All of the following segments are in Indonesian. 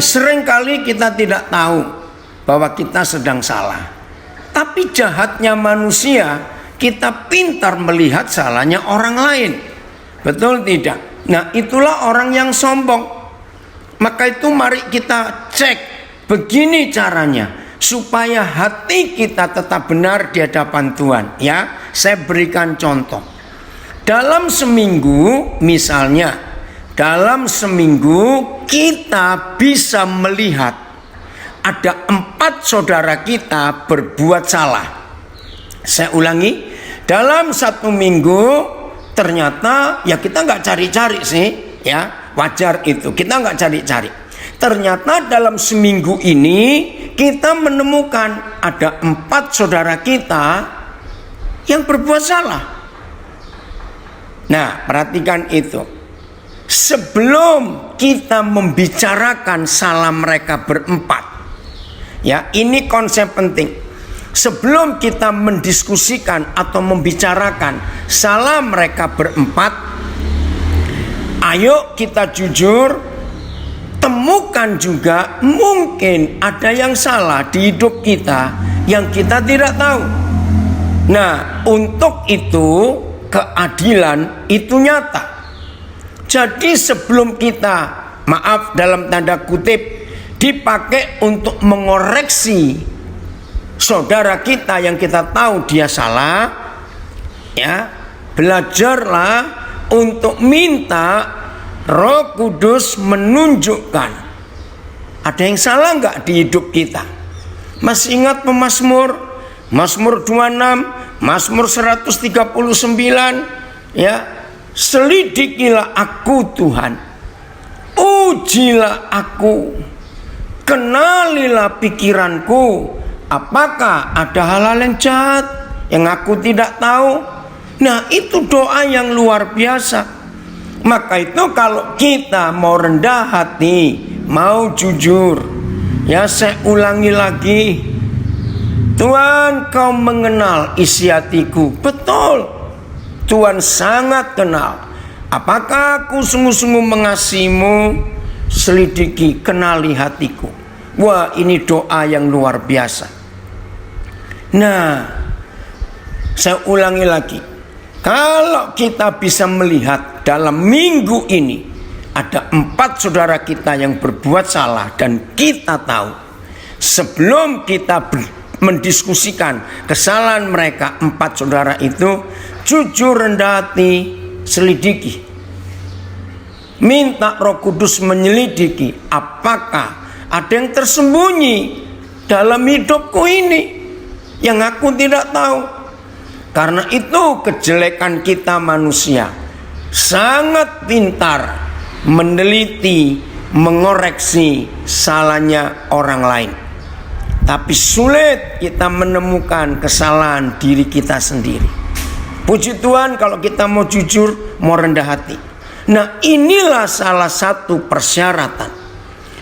seringkali kita tidak tahu bahwa kita sedang salah. Tapi jahatnya manusia, kita pintar melihat salahnya orang lain. Betul tidak? Nah, itulah orang yang sombong. Maka itu mari kita cek begini caranya supaya hati kita tetap benar di hadapan Tuhan. Ya, saya berikan contoh. Dalam seminggu, misalnya, dalam seminggu kita bisa melihat ada 4 saudara kita berbuat salah. Saya ulangi, dalam 1 minggu ternyata ya kita nggak cari-cari sih, ya wajar itu, kita nggak cari-cari. Ternyata dalam seminggu ini kita menemukan ada 4 saudara kita yang berbuat salah. Nah, perhatikan itu. Sebelum kita membicarakan salah mereka berempat, ya ini konsep penting. Sebelum kita mendiskusikan atau membicarakan salah mereka berempat, ayo kita jujur, temukan juga mungkin ada yang salah di hidup kita yang kita tidak tahu. Nah, untuk itu keadilan itu nyata. Jadi sebelum kita, maaf dalam tanda kutip, dipakai untuk mengoreksi saudara kita yang kita tahu dia salah, ya belajarlah untuk minta Roh Kudus menunjukkan ada yang salah nggak di hidup kita. Masih ingat pemazmur, Mazmur 26, Mazmur 139, ya, selidikilah aku Tuhan, ujilah aku, kenalilah pikiranku, apakah ada hal-hal yang jahat yang aku tidak tahu. Nah, itu doa yang luar biasa. Maka itu kalau kita mau rendah hati, mau jujur, ya saya ulangi lagi, Tuhan, kau mengenal isi hatiku. Betul, Tuhan sangat kenal. Apakah aku sungguh-sungguh mengasihimu? Selidiki, kenali hatiku. Wah, ini doa yang luar biasa. Nah, saya ulangi lagi. Kalau kita bisa melihat dalam minggu ini ada 4 saudara kita yang berbuat salah dan kita tahu, sebelum kita mendiskusikan kesalahan mereka 4 saudara itu, jujur rendah hati, selidiki, minta Roh Kudus menyelidiki apakah ada yang tersembunyi dalam hidupku ini yang aku tidak tahu. Karena itu kejelekan kita manusia, sangat pintar meneliti, mengoreksi salahnya orang lain, tapi sulit kita menemukan kesalahan diri kita sendiri. Puji Tuhan kalau kita mau jujur, mau rendah hati. Nah, inilah salah satu persyaratan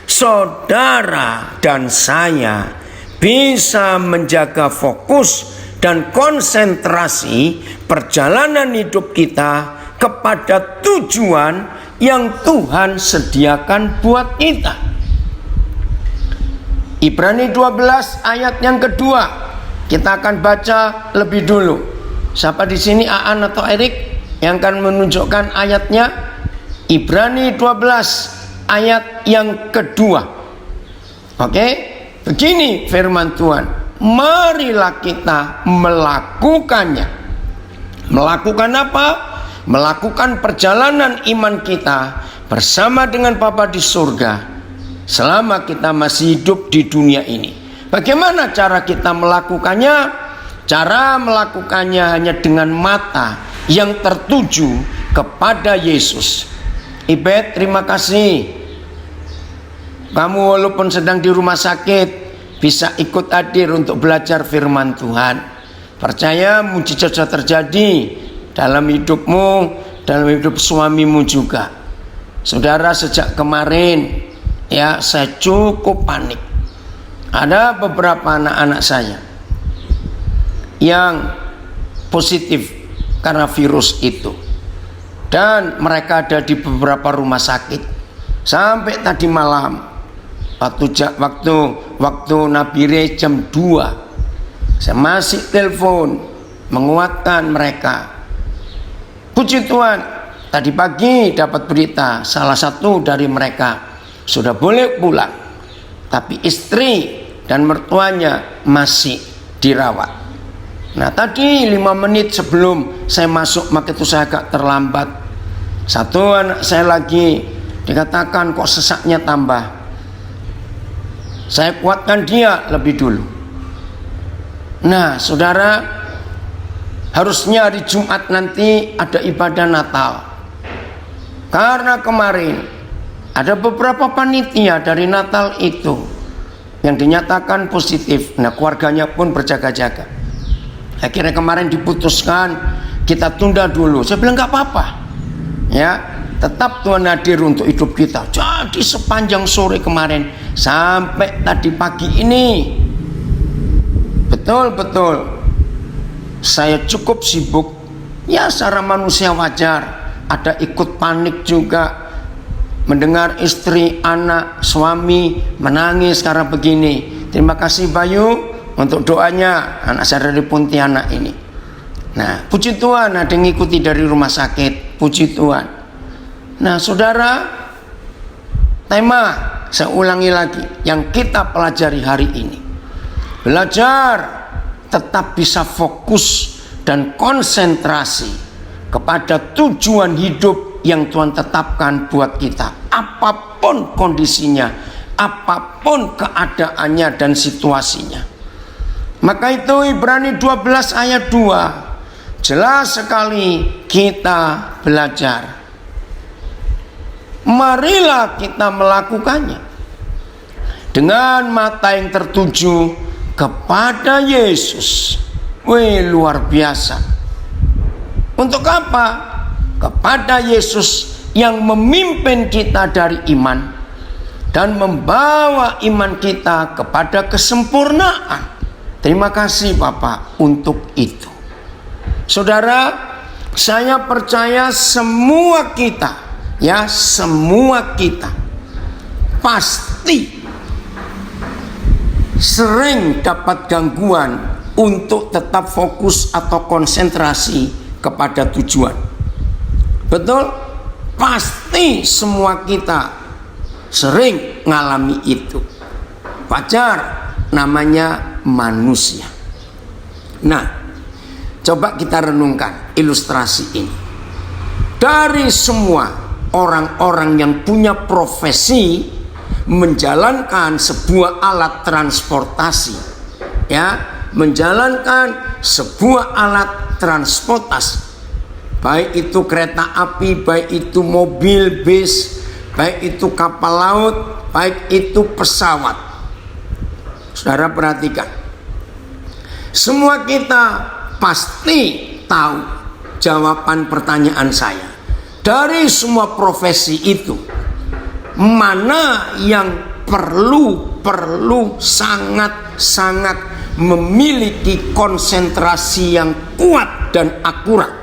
saudara dan saya bisa menjaga fokus dan konsentrasi perjalanan hidup kita kepada tujuan yang Tuhan sediakan buat kita. Ibrani 12 ayat yang kedua kita akan baca lebih dulu. Siapa di sini, Aan atau Erik, yang akan menunjukkan ayatnya? Ibrani 12 ayat yang kedua. Oke, begini firman Tuhan. Marilah kita melakukannya. Melakukan apa? Melakukan perjalanan iman kita bersama dengan Bapa di surga selama kita masih hidup di dunia ini. Bagaimana cara kita melakukannya? Cara melakukannya hanya dengan mata yang tertuju kepada Yesus. Ibet, terima kasih. Kamu walaupun sedang di rumah sakit bisa ikut hadir untuk belajar firman Tuhan. Percaya mujizat terjadi dalam hidupmu, dalam hidup suamimu juga. Saudara, sejak kemarin ya saya cukup panik. Ada beberapa anak-anak saya yang positif karena virus itu, dan mereka ada di beberapa rumah sakit. Sampai tadi malam waktu Nabi Re jam 2, saya masih telepon menguatkan mereka. Puji Tuhan, tadi pagi dapat berita salah satu dari mereka sudah boleh pulang, tapi istri dan mertuanya masih dirawat. Nah, tadi 5 menit sebelum saya masuk, maka itu saya agak terlambat. Satu anak saya lagi dikatakan kok sesaknya tambah. Saya kuatkan dia lebih dulu. Nah, saudara, harusnya hari Jumat nanti ada ibadah Natal. Karena kemarin ada beberapa panitia dari Natal itu yang dinyatakan positif. Nah, keluarganya pun berjaga-jaga. Akhirnya kemarin diputuskan kita tunda dulu. Saya bilang nggak apa-apa, ya, tetap Tuhan hadir untuk hidup kita. Jadi sepanjang sore kemarin sampai tadi pagi ini, betul-betul saya cukup sibuk. Ya, secara manusia wajar, ada ikut panik juga mendengar istri, anak, suami menangis karena begini. Terima kasih Bayu untuk doanya, anak saya dari Pontianak ini. Nah, puji Tuhan ada yang ngikuti dari rumah sakit, puji Tuhan. Nah, saudara, tema saya ulangi lagi yang kita pelajari hari ini. Belajar tetap bisa fokus dan konsentrasi kepada tujuan hidup yang Tuhan tetapkan buat kita. Apapun kondisinya, apapun keadaannya dan situasinya. Maka itu Ibrani 12 ayat 2 jelas sekali kita belajar. Marilah kita melakukannya dengan mata yang tertuju kepada Yesus. Wih, luar biasa. Untuk apa? Kepada Yesus yang memimpin kita dari iman dan membawa iman kita kepada kesempurnaan. Terima kasih Bapak untuk itu. Saudara, saya percaya semua kita, ya, semua kita pasti sering dapat gangguan untuk tetap fokus atau konsentrasi kepada tujuan. Betul? Pasti semua kita sering mengalami itu. Wajar, namanya manusia. Nah, coba kita renungkan ilustrasi ini. Dari semua orang-orang yang punya profesi menjalankan sebuah alat transportasi, ya, menjalankan sebuah alat transportasi, baik itu kereta api, baik itu mobil, bis, baik itu kapal laut, baik itu pesawat. Saudara perhatikan, semua kita pasti tahu jawaban pertanyaan saya. Dari semua profesi itu, mana yang perlu sangat memiliki konsentrasi yang kuat dan akurat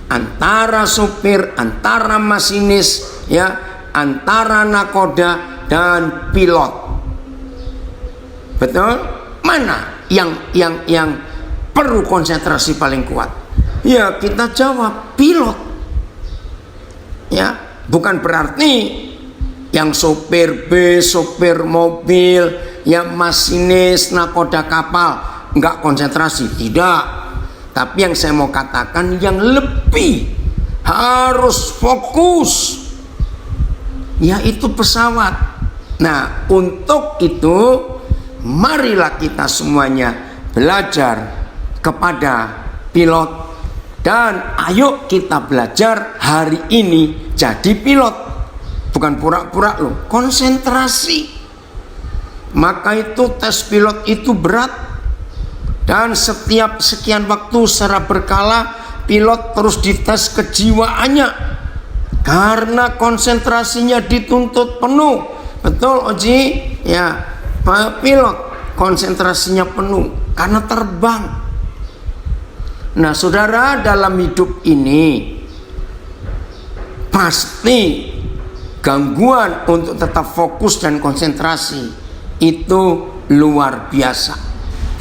antara supir, antara masinis, ya, antara nakoda dan pilot. Betul? Mana yang perlu konsentrasi paling kuat? Ya, kita jawab pilot. Ya, bukan berarti yang sopir bis, sopir mobil, yang masinis, nakoda kapal enggak konsentrasi, tidak. Tapi yang saya mau katakan yang lebih harus fokus, yaitu pesawat. Nah, untuk itu marilah kita semuanya belajar kepada pilot, dan ayo kita belajar hari ini jadi pilot. Bukan pura-pura loh, konsentrasi. Maka itu tes pilot itu berat, dan setiap sekian waktu secara berkala pilot terus dites kejiwaannya karena konsentrasinya dituntut penuh. Betul Oji? Ya, pilot konsentrasinya penuh karena terbang. Nah, saudara, dalam hidup ini pasti gangguan untuk tetap fokus dan konsentrasi itu luar biasa.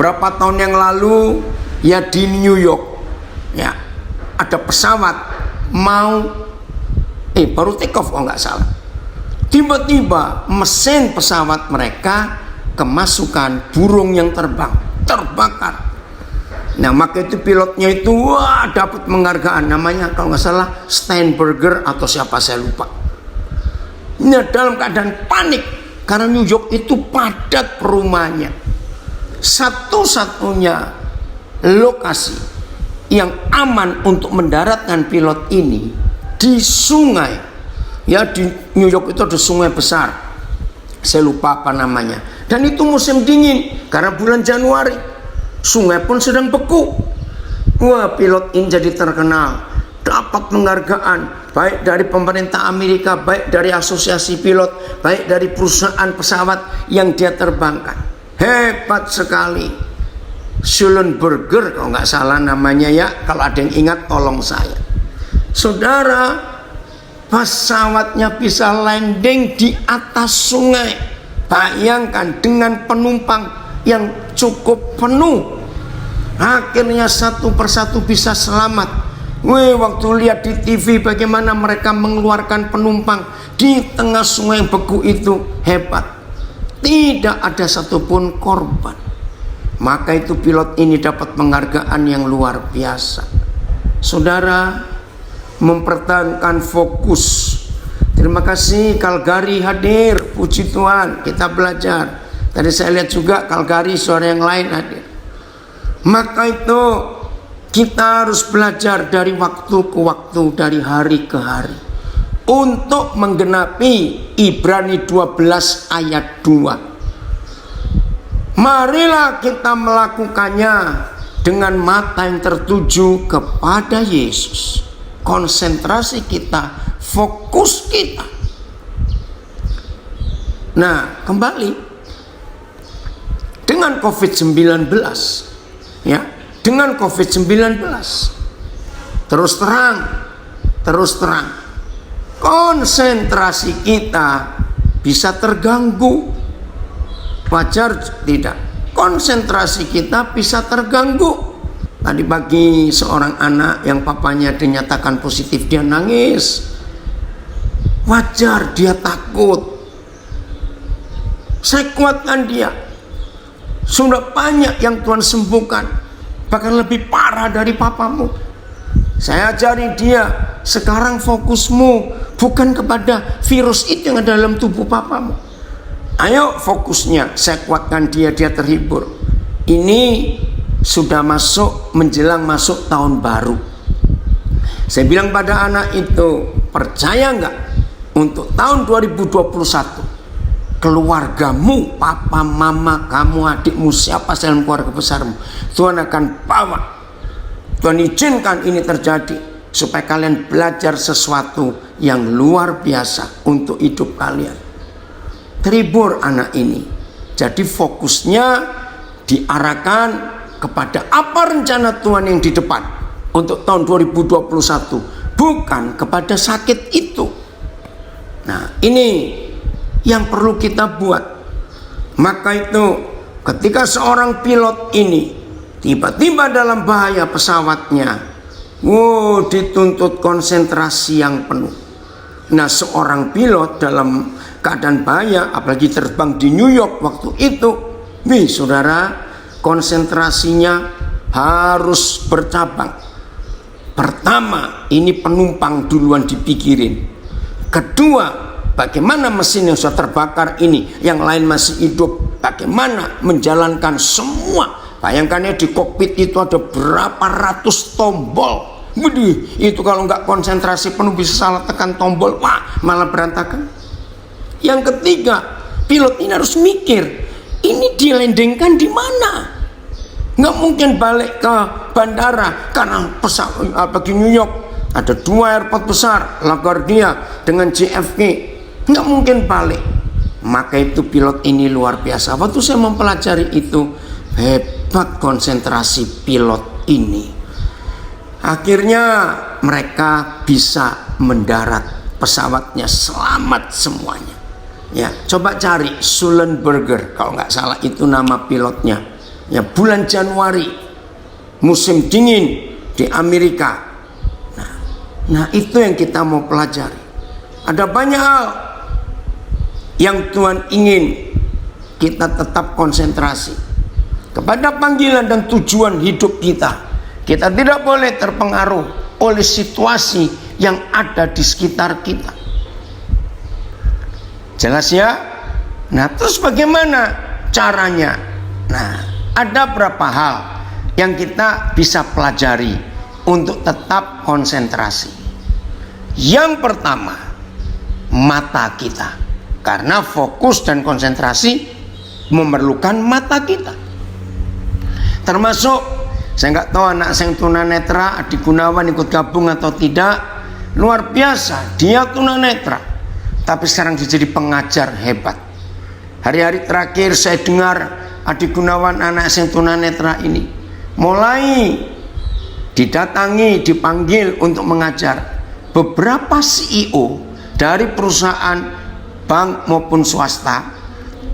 Berapa tahun yang lalu ya di New York ya ada pesawat mau baru take off kalau nggak salah. Tiba-tiba mesin pesawat mereka kemasukan burung yang terbakar. Nah maka itu pilotnya itu dapat penghargaan, namanya kalau nggak salah Steinberger atau siapa saya lupa. Nah dalam keadaan panik karena New York itu padat perumahannya, satu-satunya lokasi yang aman untuk mendaratkan pilot ini di sungai. Ya di New York itu ada sungai besar, saya lupa apa namanya, dan itu musim dingin karena bulan Januari. Sungai pun sedang beku. Wah, pilot ini jadi terkenal, dapat penghargaan baik dari pemerintah Amerika, baik dari asosiasi pilot, baik dari perusahaan pesawat yang dia terbangkan. Hebat sekali. Schulenberger kalau nggak salah namanya ya, kalau ada yang ingat tolong saya. Saudara, pesawatnya bisa landing di atas sungai. Bayangkan dengan penumpang yang cukup penuh, akhirnya satu persatu bisa selamat. Waktu lihat di TV bagaimana mereka mengeluarkan penumpang di tengah sungai yang beku itu, hebat. Tidak ada satupun korban. Maka itu pilot ini dapat penghargaan yang luar biasa. Saudara, mempertahankan fokus. Terima kasih Calgary hadir, puji Tuhan, kita belajar. Tadi saya lihat juga Calgary suara yang lain hadir. Maka itu kita harus belajar dari waktu ke waktu, dari hari ke hari, untuk menggenapi Ibrani 12 ayat 2. Marilah kita melakukannya dengan mata yang tertuju kepada Yesus. Konsentrasi kita, fokus kita. Nah, kembali dengan COVID-19 ya, dengan COVID-19 terus terang konsentrasi kita bisa terganggu. Wajar tidak? Konsentrasi kita bisa terganggu. Tadi pagi seorang anak yang papanya dinyatakan positif, dia nangis. Wajar dia takut. Saya kuatkan dia. Sudah banyak yang Tuhan sembuhkan, bahkan lebih parah dari papamu. Saya ajari dia, sekarang fokusmu bukan kepada virus itu yang ada dalam tubuh papamu. Ayo fokusnya, saya kuatkan dia, dia terhibur. Ini sudah menjelang masuk tahun baru. Saya bilang pada anak itu, percaya nggak untuk tahun 2021 keluargamu, papa, mama, kamu, adikmu, siapa dalam keluarga besarmu, Tuhan akan bawa. Tuhan izinkan ini terjadi supaya kalian belajar sesuatu yang luar biasa untuk hidup kalian. Terhibur anak ini. Jadi fokusnya diarahkan kepada apa rencana Tuhan yang di depan untuk tahun 2021, bukan kepada sakit itu. Nah, ini yang perlu kita buat. Maka itu ketika seorang pilot ini tiba-tiba dalam bahaya pesawatnya, dituntut konsentrasi yang penuh. Nah, seorang pilot dalam keadaan bahaya, apalagi terbang di New York waktu itu, saudara, konsentrasinya harus bercabang. Pertama, ini penumpang duluan dipikirin. Kedua, bagaimana mesin yang sudah terbakar ini, yang lain masih hidup, bagaimana menjalankan semua. Bayangkan ya, di kokpit itu ada berapa ratus tombol. Itu kalau nggak konsentrasi penuh bisa salah tekan tombol, malah berantakan. Yang ketiga, pilot ini harus mikir, ini dilandingkan di mana? Nggak mungkin balik ke bandara karena pesawat bagi New York ada 2 airport besar, LaGuardia dengan JFK. Nggak mungkin balik. Maka itu pilot ini luar biasa. Waktu saya mempelajari itu, hebat konsentrasi pilot ini. Akhirnya mereka bisa mendarat pesawatnya selamat semuanya. Ya, coba cari Sullenberger, kalau nggak salah itu nama pilotnya. Ya, bulan Januari, musim dingin di Amerika. Nah, itu yang kita mau pelajari. Ada banyak hal yang Tuhan ingin kita tetap konsentrasi kepada panggilan dan tujuan hidup kita. Kita tidak boleh terpengaruh oleh situasi yang ada di sekitar kita. Jelas ya? Nah, terus bagaimana caranya? Nah, ada berapa hal yang kita bisa pelajari untuk tetap konsentrasi. Yang pertama, mata kita. Karena fokus dan konsentrasi memerlukan mata kita. Termasuk, saya nggak tahu anak saya tunanetra, Adik Gunawan ikut gabung atau tidak. Luar biasa, dia tunanetra, tapi sekarang dia jadi pengajar hebat. Hari-hari terakhir saya dengar Adik Gunawan, anak saya tunanetra ini mulai didatangi, dipanggil untuk mengajar beberapa CEO dari perusahaan bank maupun swasta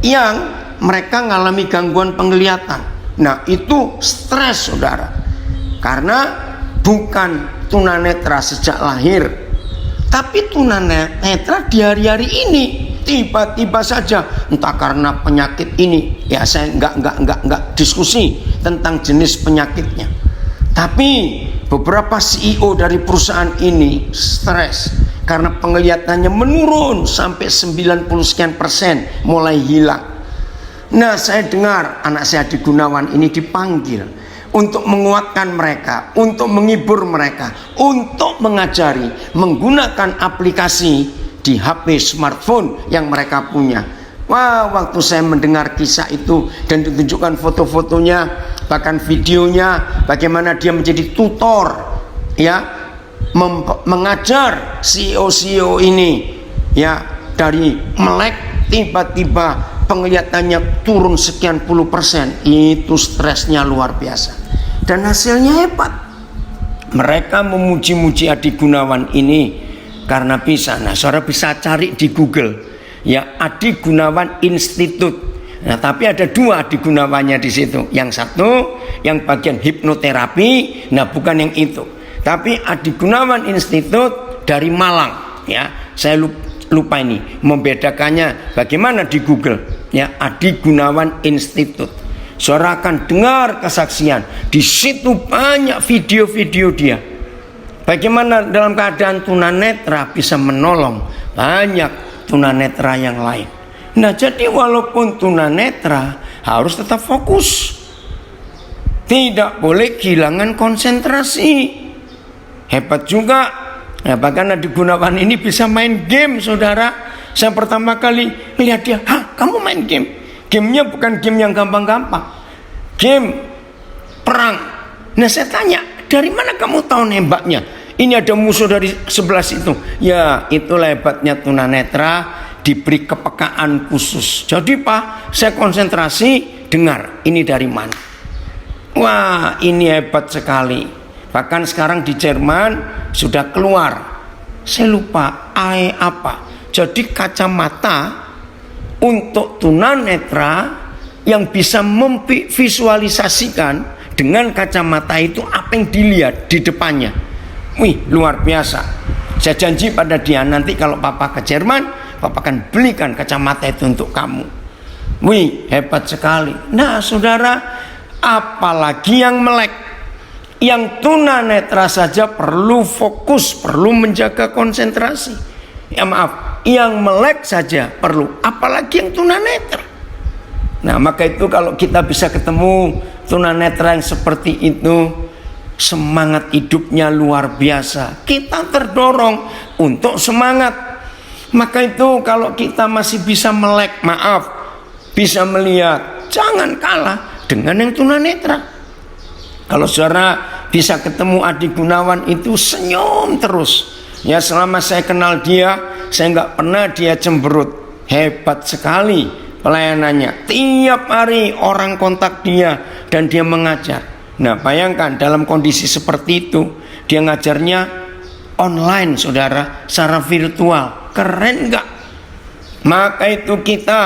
yang mereka mengalami gangguan penglihatan. Nah, itu stres, saudara, karena bukan tunanetra sejak lahir, tapi tunanetra di hari-hari ini tiba-tiba saja, entah karena penyakit ini. Ya, saya enggak diskusi tentang jenis penyakitnya, tapi beberapa CEO dari perusahaan ini stres karena penglihatannya menurun sampai 90 sekian persen, mulai hilang. Nah, saya dengar anak saya Adik Gunawan ini dipanggil untuk menguatkan mereka, untuk menghibur mereka, untuk mengajari menggunakan aplikasi di HP smartphone yang mereka punya. Wah, waktu saya mendengar kisah itu dan ditunjukkan foto-fotonya, bahkan videonya, bagaimana dia menjadi tutor, ya, mengajar CEO-CEO ini, ya, dari melek tiba-tiba penglihatannya turun sekian puluh persen. Itu stresnya luar biasa dan hasilnya hebat. Mereka memuji-muji Adik Gunawan ini karena bisa. Nah, saudara bisa cari di Google, ya, Adik Gunawan Institute. Nah, tapi ada dua Adik Gunawannya di situ. Yang satu yang bagian hipnoterapi, nah bukan yang itu. Tapi Adik Gunawan Institute dari Malang, ya. Saya lupa ini membedakannya bagaimana di Google. Ya, Adik Gunawan Institute. Saudara akan dengar kesaksian. Di situ banyak video-video dia. Bagaimana dalam keadaan tunanetra bisa menolong banyak tunanetra yang lain. Nah, jadi walaupun tunanetra harus tetap fokus. Tidak boleh kehilangan konsentrasi. Hebat juga. Nah, bahkan Adik Gunawan ini bisa main game, saudara. Saya pertama kali lihat dia, kamu main game? Gamenya bukan game yang gampang-gampang, game perang. Nah, saya tanya, dari mana kamu tahu nembaknya? Ini ada musuh dari sebelah situ. Ya, itulah hebatnya tunanetra, diberi kepekaan khusus. Jadi Pak, saya konsentrasi, dengar ini dari mana. Wah, ini hebat sekali. Bahkan sekarang di Jerman sudah keluar, saya lupa apa. Jadi kacamata untuk tunanetra yang bisa memvisualisasikan dengan kacamata itu apa yang dilihat di depannya. Wih, luar biasa. Saya janji pada dia, nanti kalau papa ke Jerman, papa akan belikan kacamata itu untuk kamu. Wih, hebat sekali. Nah, saudara, apalagi yang melek. Yang tunanetra saja perlu fokus, perlu menjaga konsentrasi. Ya maaf, yang melek saja perlu, apalagi yang tunanetra. Nah, maka itu kalau kita bisa ketemu tunanetra yang seperti itu, semangat hidupnya luar biasa. Kita terdorong untuk semangat. Maka itu kalau kita masih bisa melek, bisa melihat, jangan kalah dengan yang tunanetra. Kalau saudara bisa ketemu Adik Gunawan itu senyum terus. Ya, selama saya kenal dia, saya nggak pernah dia cemberut. Hebat sekali pelayanannya. Tiap hari orang kontak dia dan dia mengajar. Nah, bayangkan dalam kondisi seperti itu, dia ngajarnya online, saudara, secara virtual. Keren nggak? Maka itu kita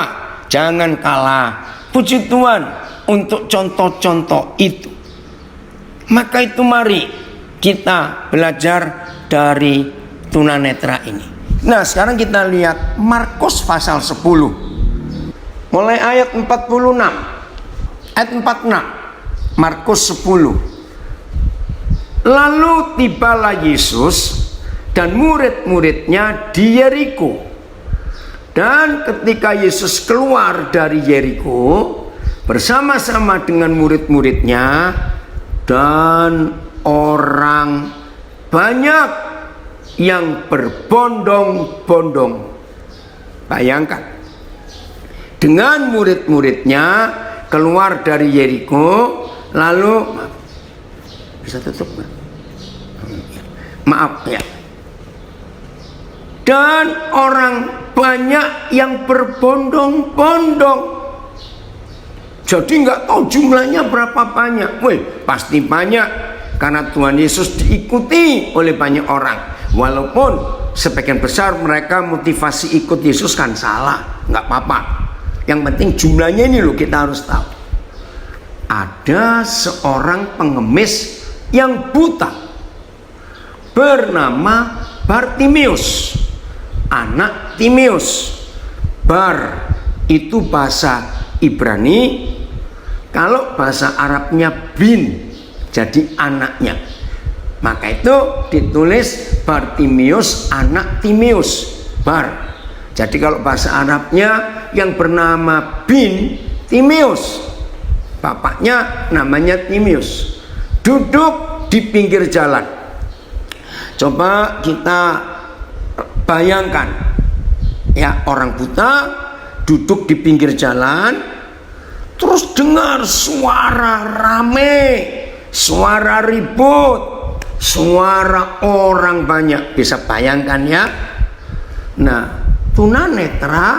jangan kalah. Puji Tuhan untuk contoh-contoh itu. Maka itu mari kita belajar dari tunanetra ini. Nah, sekarang kita lihat Markus pasal 10. Mulai ayat 46. Ayat 46. Markus 10. Lalu tibalah Yesus dan murid-muridnya di Yeriko. Dan ketika Yesus keluar dari Yeriko bersama-sama dengan murid-muridnya, dan orang banyak yang berbondong-bondong. Bayangkan, dengan murid-muridnya keluar dari Yeriko, lalu bisa tutup nggak? Maaf ya. Dan orang banyak yang berbondong-bondong. Jadi nggak tahu jumlahnya berapa banyak. Wih, pasti banyak, karena Tuhan Yesus diikuti oleh banyak orang. Walaupun sebagian besar mereka motivasi ikut Yesus kan salah, nggak apa-apa. Yang penting jumlahnya ini loh kita harus tahu. Ada seorang pengemis yang buta bernama Bartimeus, anak Timeus. Bar itu bahasa Ibrani, kalau bahasa Arabnya bin, jadi anaknya. Maka itu ditulis Bartimeus anak Timeus, Bar. Jadi kalau bahasa Arabnya yang bernama bin, Timeus. Bapaknya namanya Timeus. Duduk di pinggir jalan. Coba kita bayangkan, ya, orang buta duduk di pinggir jalan, terus dengar suara rame, suara ribut, suara orang banyak. Bisa bayangkan ya. Nah, tunanetra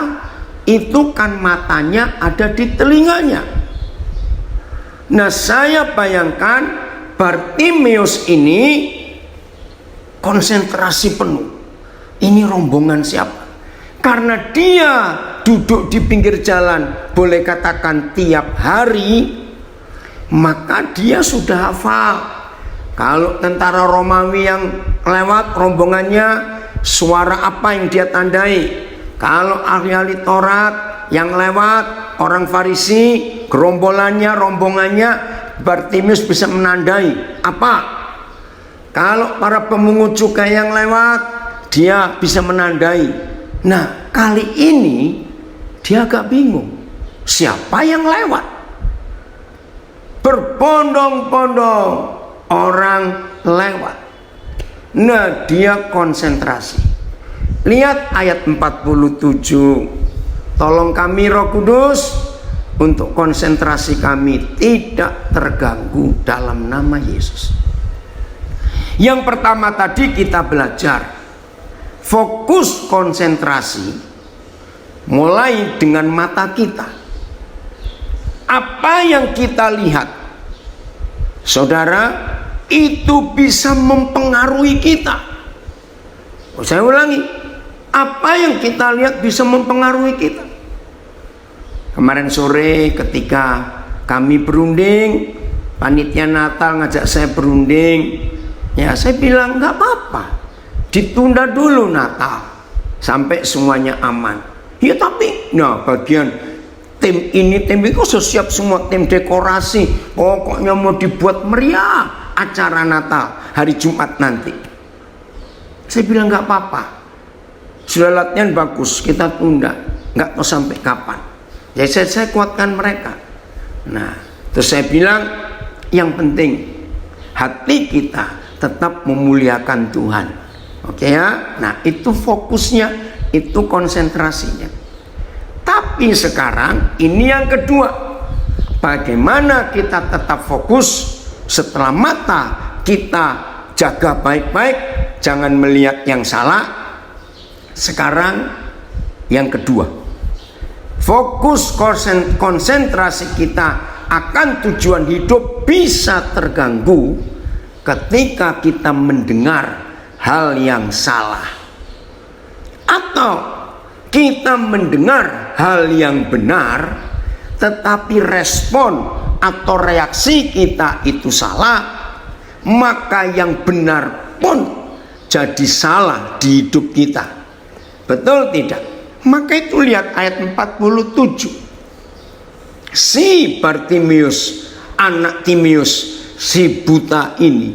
itu kan matanya ada di telinganya. Nah, saya bayangkan Bartimeus ini konsentrasi penuh. Ini rombongan siapa? Karena dia duduk di pinggir jalan, boleh katakan tiap hari, maka dia sudah hafal. Kalau tentara Romawi yang lewat rombongannya, suara apa yang dia tandai? Kalau ahli-ahli Taurat yang lewat, orang Farisi, gerombolannya, rombongannya, Bartimeus bisa menandai apa? Kalau para pemungut cukai yang lewat, dia bisa menandai. Nah, kali ini dia agak bingung, siapa yang lewat? Berbondong-bondong orang lewat. Nah, dia konsentrasi. Lihat ayat 47. Tolong kami Roh Kudus untuk konsentrasi kami tidak terganggu dalam nama Yesus. Yang pertama tadi kita belajar fokus konsentrasi mulai dengan mata kita. Apa yang kita lihat, saudara, itu bisa mempengaruhi kita. Saya ulangi, apa yang kita lihat bisa mempengaruhi kita. Kemarin sore ketika kami berunding, panitia Natal ngajak saya berunding, ya saya bilang nggak apa-apa, ditunda dulu Natal sampai semuanya aman. Ya tapi, nah bagian tim ini, tim itu sudah siap semua, tim dekorasi, pokoknya mau dibuat meriah acara Natal hari Jumat nanti. Saya bilang nggak apa-apa, sudah latihan bagus, kita tunda, nggak tahu sampai kapan. Jadi saya kuatkan mereka. Nah, terus saya bilang yang penting hati kita tetap memuliakan Tuhan. Oke ya. Nah, itu fokusnya, itu konsentrasinya. Tapi sekarang ini yang kedua, bagaimana kita tetap fokus setelah mata kita jaga baik-baik, jangan melihat yang salah. Sekarang yang kedua, fokus konsentrasi kita akan tujuan hidup bisa terganggu ketika kita mendengar hal yang salah, atau kita mendengar hal yang benar tetapi respon atau reaksi kita itu salah, maka yang benar pun jadi salah di hidup kita. Betul tidak? Maka itu lihat ayat 47. Si Bartimius, anak Timius, si buta ini,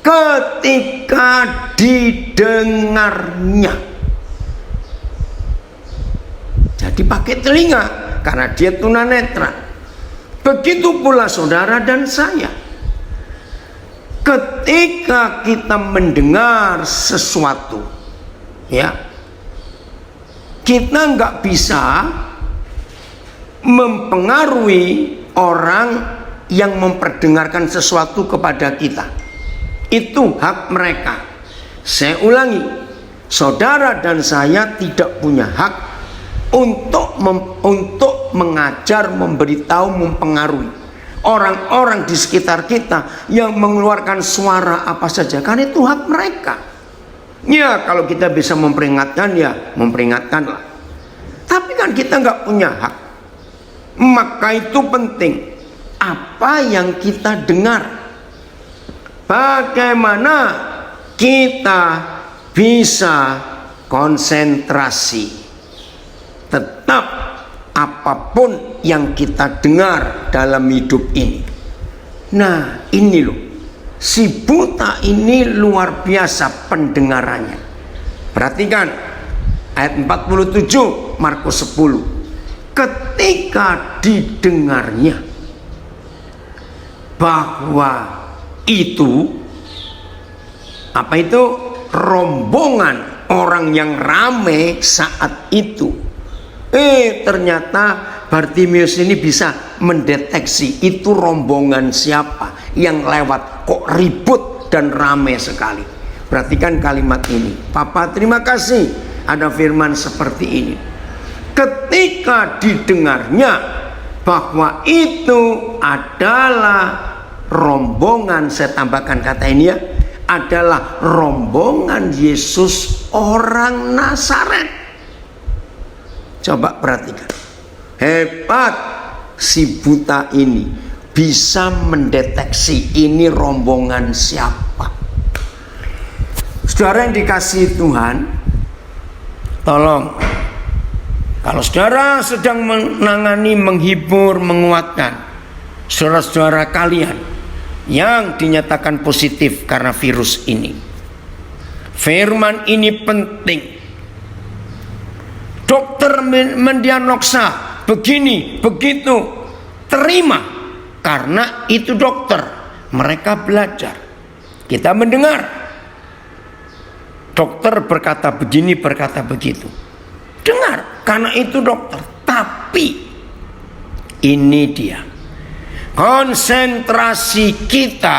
ketika didengarnya, jadi pakai telinga karena dia tunanetra. Begitu pula saudara dan saya, ketika kita mendengar sesuatu, ya, kita nggak bisa mempengaruhi orang yang memperdengarkan sesuatu kepada kita. Itu hak mereka. Saya ulangi, saudara dan saya tidak punya hak untuk mengajar, memberitahu, mempengaruhi orang-orang di sekitar kita yang mengeluarkan suara apa saja, karena itu hak mereka. Ya, kalau kita bisa memperingatkan, ya memperingatkanlah. Tapi kan kita nggak punya hak. Maka itu penting apa yang kita dengar, bagaimana kita bisa konsentrasi tetap apapun yang kita dengar dalam hidup ini. Nah, ini loh, si buta ini luar biasa pendengarannya. Perhatikan ayat 47 Markus 10. Ketika didengarnya bahwa itu, apa itu, rombongan orang yang ramai saat itu, ternyata Bartimius ini bisa mendeteksi itu rombongan siapa yang lewat, kok ribut dan ramai sekali. Perhatikan kalimat ini. Papa terima kasih ada firman seperti ini. Ketika didengarnya bahwa itu adalah rombongan, saya tambahkan kata ini ya, adalah rombongan Yesus orang Nazaret. Coba perhatikan, hebat si buta ini bisa mendeteksi ini rombongan siapa. Saudara yang dikasihi Tuhan, tolong, kalau saudara sedang menangani, menghibur, menguatkan saudara-saudara kalian yang dinyatakan positif karena virus ini, firman ini penting. Dokter mendiagnosa begini, begitu, terima, karena itu dokter. Mereka belajar, kita mendengar. Dokter berkata begini, berkata begitu, dengar, karena itu dokter. Tapi ini dia konsentrasi kita,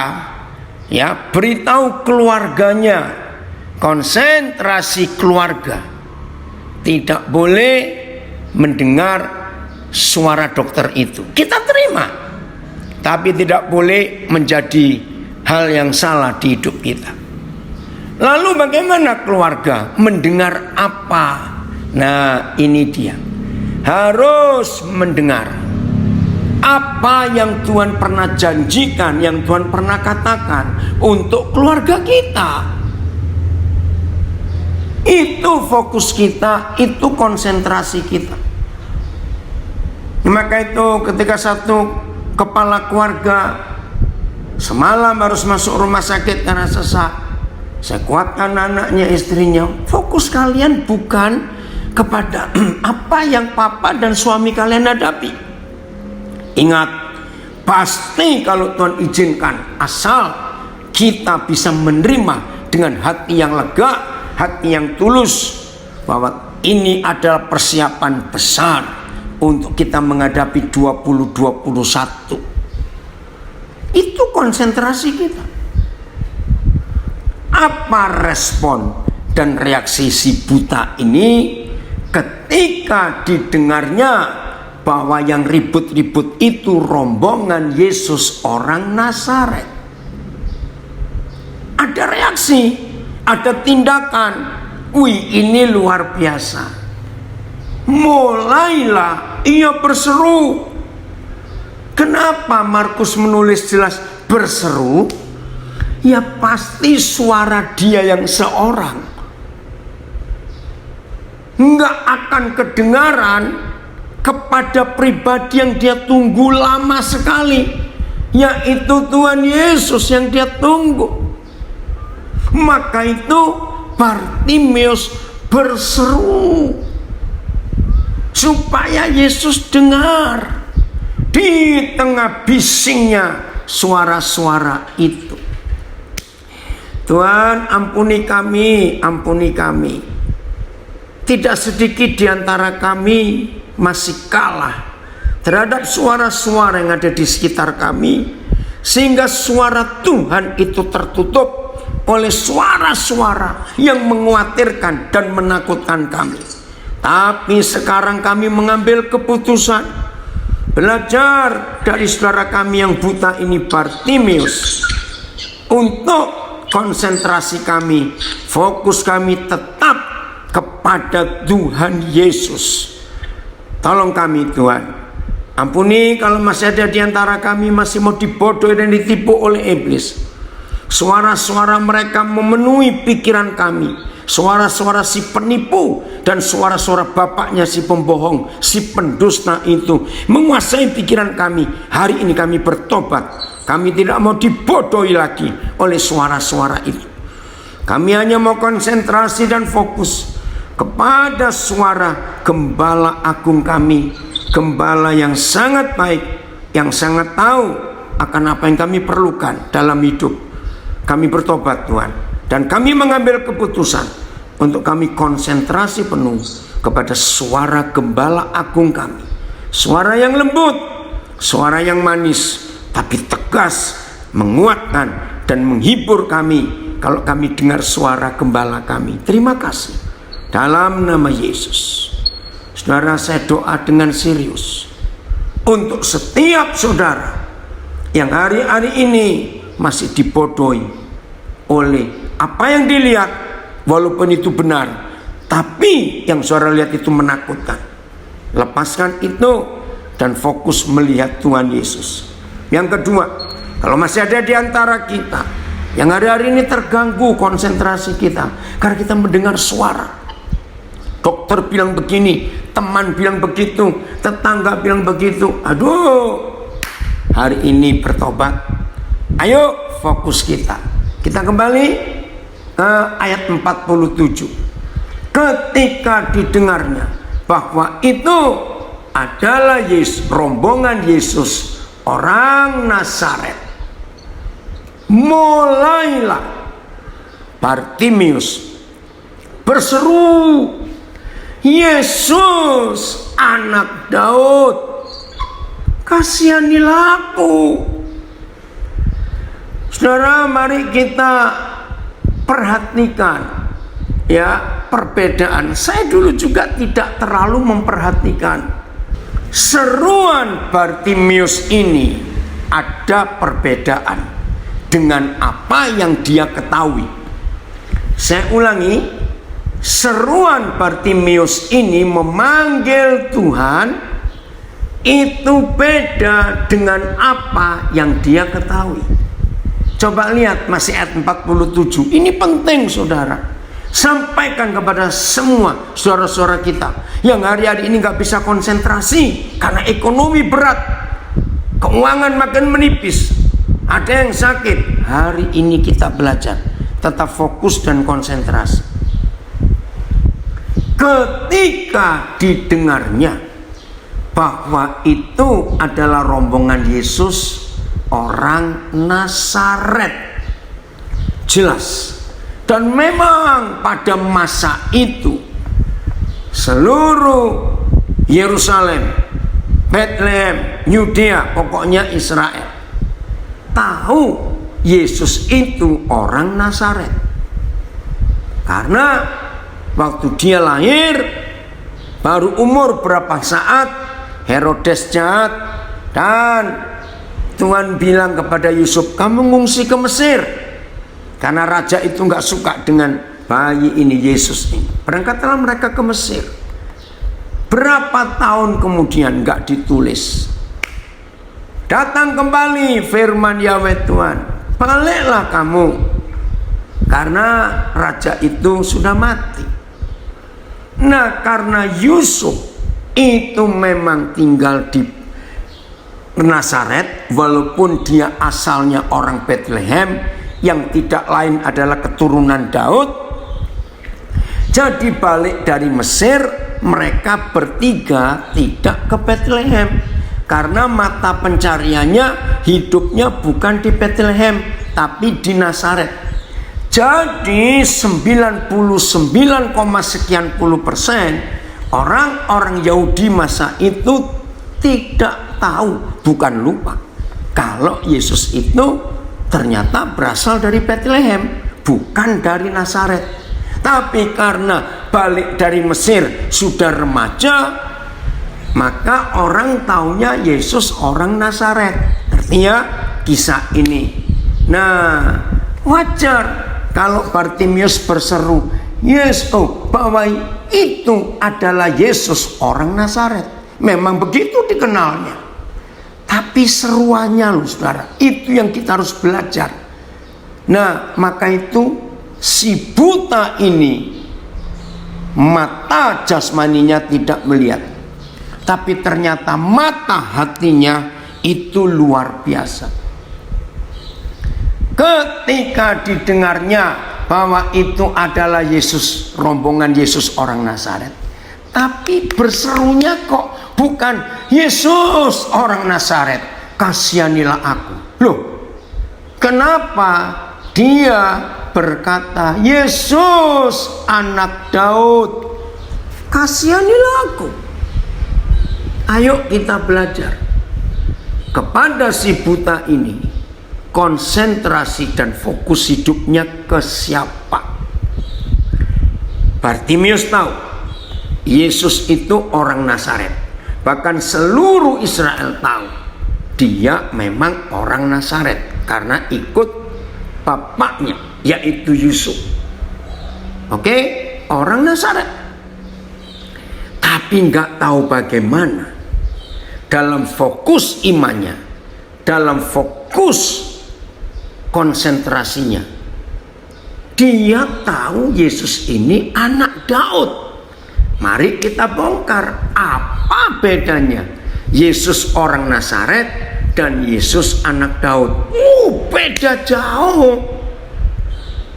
ya, beritahu keluarganya, konsentrasi keluarga tidak boleh mendengar suara dokter itu. Kita terima, tapi tidak boleh menjadi hal yang salah di hidup kita. Lalu bagaimana keluarga mendengar apa? Nah, ini dia, harus mendengar apa yang Tuhan pernah janjikan, yang Tuhan pernah katakan untuk keluarga kita. Itu fokus kita, itu konsentrasi kita. Maka itu ketika satu kepala keluarga semalam harus masuk rumah sakit karena sesak, saya kuatkan anaknya, istrinya. Fokus kalian bukan kepada apa yang papa dan suami kalian hadapi. Ingat, pasti kalau Tuhan izinkan, asal kita bisa menerima dengan hati yang lega, hati yang tulus, bahwa ini adalah persiapan besar untuk kita menghadapi 2021. Itu konsentrasi kita. Apa respon dan reaksi si buta ini ketika didengarnya bahwa yang ribut-ribut itu rombongan Yesus orang Nazaret? Ada reaksi, ada tindakan. Wih, ini luar biasa. Mulailah ia berseru. Kenapa Markus menulis jelas berseru? Ya pasti suara dia yang seorang nggak akan kedengaran kepada pribadi yang dia tunggu lama sekali, yaitu Tuhan Yesus yang dia tunggu. Maka itu Bartimeus berseru supaya Yesus dengar di tengah bisingnya suara-suara itu. Tuhan, ampuni kami, ampuni kami. Tidak sedikit di antara kami masih kalah terhadap suara-suara yang ada di sekitar kami, sehingga suara Tuhan itu tertutup oleh suara-suara yang mengkhawatirkan dan menakutkan kami. Tapi sekarang kami mengambil keputusan, belajar dari saudara kami yang buta ini, Bartimeus, untuk konsentrasi kami, fokus kami tetap kepada Tuhan Yesus. Tolong kami Tuhan, ampuni kalau masih ada di antara kami masih mau dibodohi dan ditipu oleh iblis. Suara-suara mereka memenuhi pikiran kami, suara-suara si penipu dan suara-suara bapaknya si pembohong, si pendusta itu menguasai pikiran kami. Hari ini kami bertobat. Kami tidak mau dibodohi lagi oleh suara-suara itu. Kami hanya mau konsentrasi dan fokus kepada suara Gembala Agung kami, Gembala yang sangat baik, yang sangat tahu akan apa yang kami perlukan dalam hidup. Kami bertobat Tuhan, dan kami mengambil keputusan untuk kami konsentrasi penuh kepada suara Gembala Agung kami. Suara yang lembut, suara yang manis, tapi tegas, menguatkan dan menghibur kami kalau kami dengar suara Gembala kami. Terima kasih dalam nama Yesus. Saudara, saya doa dengan serius untuk setiap saudara yang hari-hari ini masih dibodohi oleh apa yang dilihat, walaupun itu benar, tapi yang saudara lihat itu menakutkan. Lepaskan itu dan fokus melihat Tuhan Yesus. Yang kedua, kalau masih ada di antara kita yang hari-hari ini terganggu konsentrasi kita karena kita mendengar suara, dokter bilang begini, teman bilang begitu, tetangga bilang begitu. Aduh, hari ini bertobat. Ayo fokus kita. Kita kembali ke ayat 47. Ketika didengarnya bahwa itu adalah rombongan Yesus orang Nazaret, mulailah Bartimeus berseru, Yesus anak Daud, kasihanilah aku. Saudara, mari kita perhatikan ya perbedaan. Saya dulu juga tidak terlalu memperhatikan seruan Bartimeus ini. Ada perbedaan dengan apa yang dia ketahui. Saya ulangi, seruan Bartimeus ini memanggil Tuhan itu beda dengan apa yang dia ketahui. Coba lihat masih ayat 47. Ini penting saudara. Sampaikan kepada semua saudara-saudara kita yang hari-hari ini gak bisa konsentrasi karena ekonomi berat, keuangan makin menipis, ada yang sakit. Hari ini kita belajar tetap fokus dan konsentrasi. Ketika didengarnya bahwa itu adalah rombongan Yesus orang Nazaret, jelas. Dan memang pada masa itu seluruh Yerusalem, Bethlehem, Yudea, pokoknya Israel tahu Yesus itu orang Nazaret. Karena waktu dia lahir baru umur berapa saat Herodes jahat, dan Tuhan bilang kepada Yusuf, kamu ngungsi ke Mesir. Karena raja itu nggak suka dengan bayi ini, Yesus ini. Berangkatlah mereka ke Mesir. Berapa tahun kemudian nggak ditulis. Datang kembali firman Yahweh Tuhan, baliklah kamu, karena raja itu sudah mati. Nah, karena Yusuf itu memang tinggal di Nazaret, walaupun dia asalnya orang Bethlehem yang tidak lain adalah keturunan Daud. Jadi balik dari Mesir, mereka bertiga tidak ke Bethlehem karena mata pencariannya, hidupnya bukan di Bethlehem tapi di Nazaret. Jadi 99,sekian% orang-orang Yahudi masa itu tidak tahu, bukan lupa, kalau Yesus itu ternyata berasal dari Bethlehem, bukan dari Nazaret. Tapi karena balik dari Mesir sudah remaja, maka orang taunya Yesus orang Nazaret. Artinya kisah ini. Nah, wajar kalau Bartimius berseru, bahwa itu adalah Yesus orang Nazaret. Memang begitu dikenalnya. Tapi seruannya loh saudara, itu yang kita harus belajar. Nah, maka itu si buta ini mata jasmaninya tidak melihat, tapi ternyata mata hatinya itu luar biasa. Ketika didengarnya bahwa itu adalah Yesus, rombongan Yesus orang Nazaret, tapi berserunya kok bukan Yesus orang Nazaret, kasihanilah aku. Loh, kenapa dia berkata Yesus anak Daud, kasihanilah aku? Ayo kita belajar. Kepada si buta ini, konsentrasi dan fokus hidupnya ke siapa? Bartimius tahu Yesus itu orang Nazaret. Bahkan seluruh Israel tahu dia memang orang Nazaret karena ikut bapaknya, yaitu Yusuf. Oke, orang Nazaret. Tapi nggak tahu bagaimana dalam fokus imannya, dalam fokus konsentrasinya, dia tahu Yesus ini anak Daud. Mari kita bongkar apa bedanya Yesus orang Nazaret dan Yesus anak Daud. Beda jauh.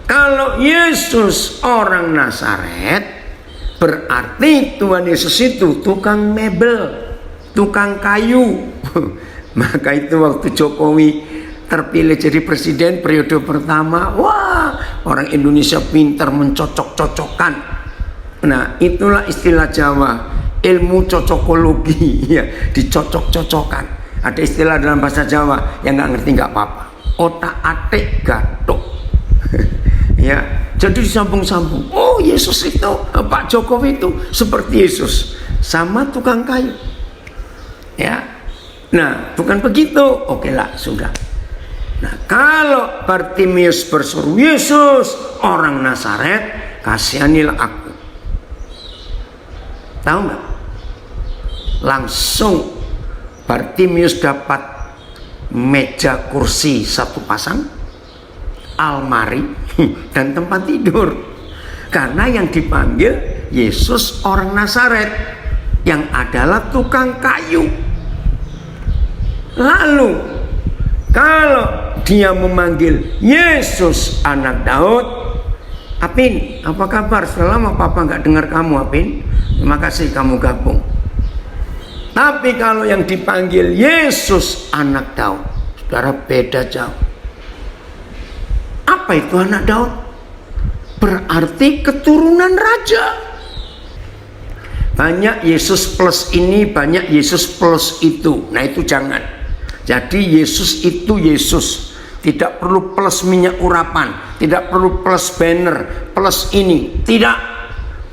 Kalau Yesus orang Nazaret, berarti Tuhan Yesus itu tukang mebel, tukang kayu. Maka itu waktu Jokowi terpilih jadi presiden periode pertama, wah, orang Indonesia pintar mencocok-cocokkan. Nah, itulah istilah Jawa, ilmu cocokologi, ya, dicocok-cocokkan. Ada istilah dalam bahasa Jawa yang nggak ngerti nggak apa-apa, otak atik gatuk. Ya, jadi disambung-sambung. Oh, Yesus itu, Pak Jokowi itu seperti Yesus, sama tukang kayu. Ya, nah, bukan begitu. Oke lah, sudah. Nah, kalau Bartimius berseru Yesus orang Nazaret, kasihanilah aku. Tahu nggak? Langsung Bartimius dapat meja kursi satu pasang, almari dan tempat tidur. Karena yang dipanggil Yesus orang Nazaret yang adalah tukang kayu. Lalu kalau dia memanggil Yesus anak Daud, Apin, apa kabar? Selama papa nggak dengar kamu, Apin. Terima kasih kamu gabung. Tapi kalau yang dipanggil Yesus anak Daud, saudara, beda jauh. Apa itu anak Daud? Berarti keturunan raja. Banyak Yesus plus ini, banyak Yesus plus itu. Nah, itu jangan. Jadi Yesus itu Yesus. Tidak perlu plus minyak urapan, tidak perlu plus banner, plus ini. Tidak.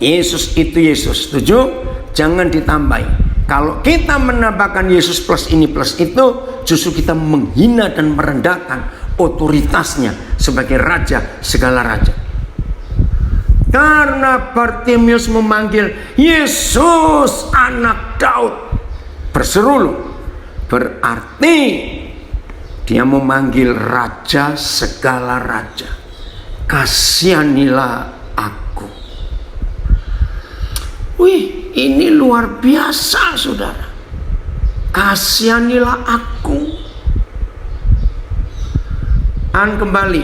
Yesus itu Yesus. Setuju? Jangan ditambahi. Kalau kita menambahkan Yesus plus ini plus itu, justru kita menghina dan merendahkan otoritasnya sebagai raja segala raja. Karena Bartimius memanggil, Yesus anak Daud, berseru loh. Berarti dia memanggil raja segala raja. Kasihanilah aku. Wih, ini luar biasa saudara. Kasihanilah aku. Kembali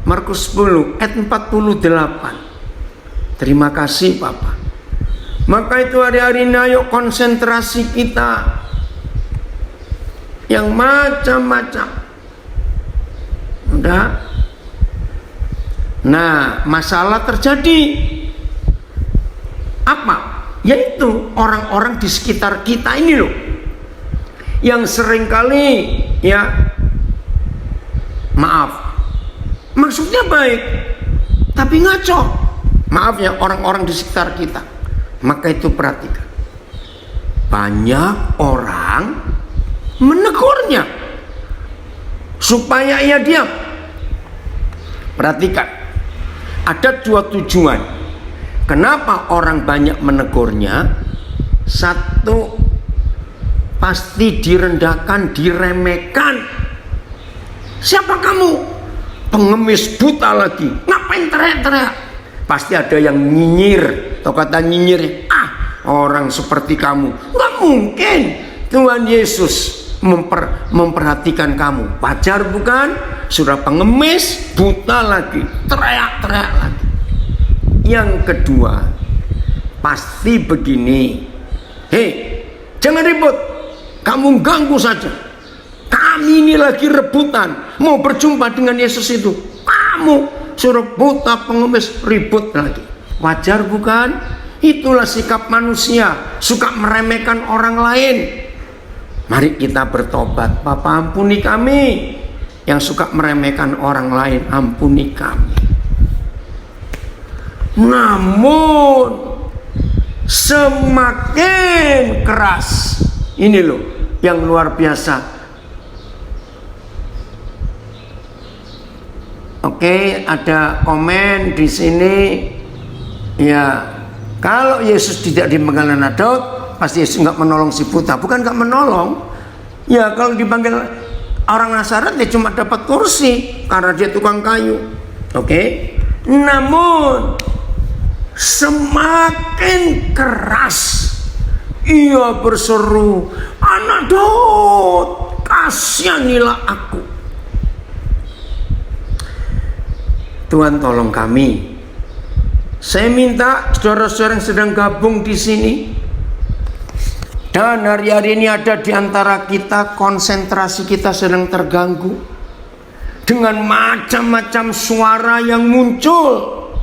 Markus 10 ayat 48. Terima kasih Bapak. Maka itu hari-hari ini ayo konsentrasi kita yang macam-macam. Udah. Nah, masalah terjadi apa? Yaitu orang-orang di sekitar kita ini loh, yang seringkali maaf, maksudnya baik tapi ngaco. Maaf ya, orang-orang di sekitar kita. Maka itu perhatikan, banyak orang menegurnya supaya ia diam. Perhatikan, ada dua tujuan kenapa orang banyak menegurnya. Satu, pasti direndahkan, diremehkan. Siapa kamu? Pengemis buta lagi, ngapain teriak-teriak? Pasti ada yang nyinyir, atau kata nyinyir, orang seperti kamu nggak mungkin Tuhan Yesus memperhatikan kamu. Wajar bukan? Sudah pengemis, buta lagi, teriak-teriak lagi. Yang kedua, pasti begini, hei, jangan ribut, kamu ganggu saja. Kami ini lagi rebutan mau berjumpa dengan Yesus itu. Kamu suruh buta, pengemis, ribut lagi. Wajar bukan? Itulah sikap manusia, suka meremehkan orang lain. Mari kita bertobat. Bapa, ampuni kami yang suka meremehkan orang lain, ampuni kami. Namun semakin keras, ini loh yang luar biasa. Oke, ada komen di sini. Ya, kalau Yesus tidak dipanggil anak Daud, pasti Yesus nggak menolong si buta. Bukan nggak menolong. Ya, kalau dipanggil orang Nazaret dia cuma dapat kursi karena dia tukang kayu. Oke. Namun semakin keras ia berseru, anak Daud, kasihanilah aku. Tuhan tolong kami. Saya minta saudara-saudara yang sedang gabung di sini dan hari-hari ini ada di antara kita, konsentrasi kita sedang terganggu dengan macam-macam suara yang muncul